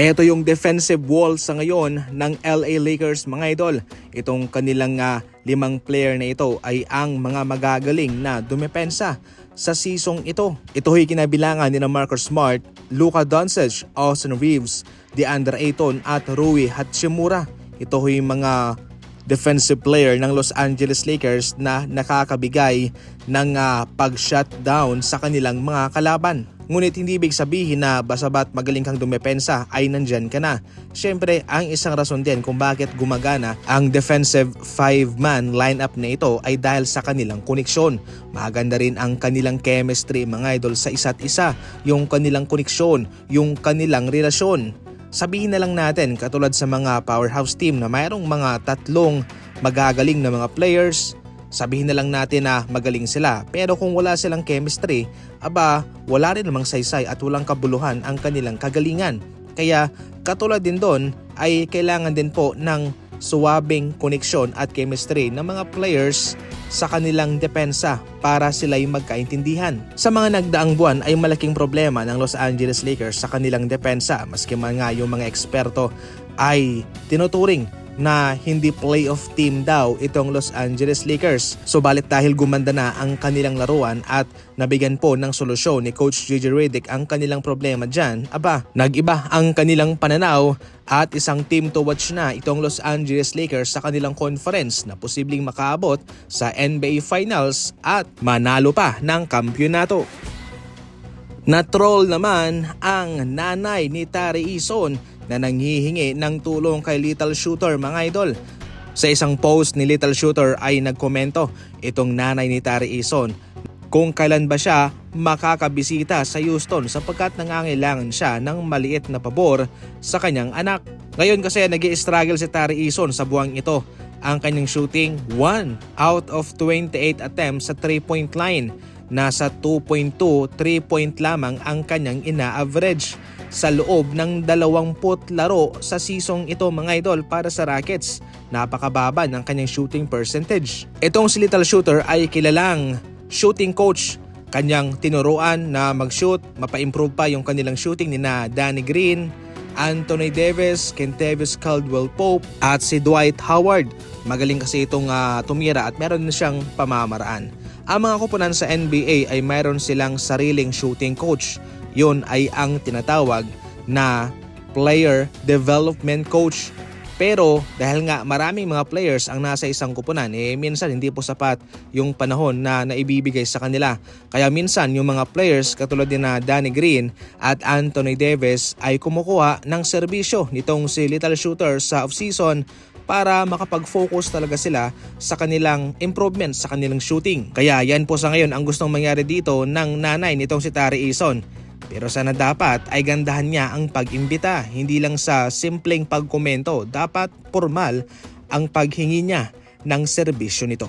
Ito yung defensive wall sa ngayon ng LA Lakers mga idol. Itong kanilang 5 player na ito ay ang mga magagaling na dumepensa sa seasong ito. Ito ay kinabilangan ni Marcus Smart, Luka Doncic, Austin Reeves, DeAndre Ayton at Rui Hachimura. Ito ay mga defensive player ng Los Angeles Lakers na nakakabigay ng pag-shutdown sa kanilang mga kalaban. Ngunit hindi ibig sabihin na basabat magaling kang dumepensa ay nandyan ka na. Siyempre, ang isang rason din kung bakit gumagana ang defensive 5-man lineup na ito ay dahil sa kanilang koneksyon. Maganda rin ang kanilang chemistry mga idol sa isa't isa, yung kanilang koneksyon, yung kanilang relasyon. Sabihin na lang natin katulad sa mga powerhouse team na mayroong mga 3 magagaling na mga players, sabihin na lang natin na magaling sila. Pero kung wala silang chemistry, wala rin namang saysay at walang kabuluhan ang kanilang kagalingan. Kaya katulad din doon ay kailangan din po ng suwabing koneksyon at chemistry ng mga players sa kanilang depensa para sila'y magkaintindihan. Sa mga nagdaang buwan ay malaking problema ng Los Angeles Lakers sa kanilang depensa, maski man nga yung mga eksperto ay tinuturing na hindi playoff team daw itong Los Angeles Lakers. Subalit dahil gumanda na ang kanilang laruan at nabigyan po ng solusyon ni Coach JJ Redick ang kanilang problema dyan, nag-iba ang kanilang pananaw at isang team to watch na itong Los Angeles Lakers sa kanilang conference na posibleng makaabot sa NBA Finals at manalo pa ng kampyonato. Na-troll naman ang nanay ni Tari Eason na nanghihingi ng tulong kay Little Shooter mga idol. Sa isang post ni Little Shooter ay nagkomento itong nanay ni Tari Eason kung kailan ba siya makakabisita sa Houston sapagkat nangangailangan siya ng maliit na pabor sa kanyang anak. Ngayon kasi nag-i-struggle si Tari Eason sa buwang ito. Ang kanyang shooting 1 out of 28 attempts sa 3-point line. Nasa 2.2 3-point lamang ang kanyang ina-average sa loob ng 20 laro sa seasong ito mga idol para sa Rockets. Napakababa ng kanyang shooting percentage. Itong si Little Shooter ay kilalang shooting coach. Kanyang tinuruan na mag-shoot, mapa-improve pa yung kanilang shooting ni na Danny Green, Anthony Davis, Kentavious Caldwell-Pope at si Dwight Howard. Magaling kasi itong tumira at meron na siyang pamamaraan. Ang mga kupunan sa NBA ay mayroon silang sariling shooting coach. Yun ay ang tinatawag na player development coach. Pero dahil nga maraming mga players ang nasa isang kupunan, minsan hindi po sapat yung panahon na naibibigay sa kanila. Kaya minsan yung mga players katulad din na Danny Green at Anthony Davis ay kumukuha ng serbisyo nitong si Little Shooter sa off-season para makapag-focus talaga sila sa kanilang improvement sa kanilang shooting. Kaya yan po sa ngayon ang gustong mangyari dito ng nanay nitong si Tari Eason. Pero sana dapat ay gandahan niya ang pag-imbita, hindi lang sa simpleng pagkomento, dapat formal ang paghingi niya ng serbisyo nito.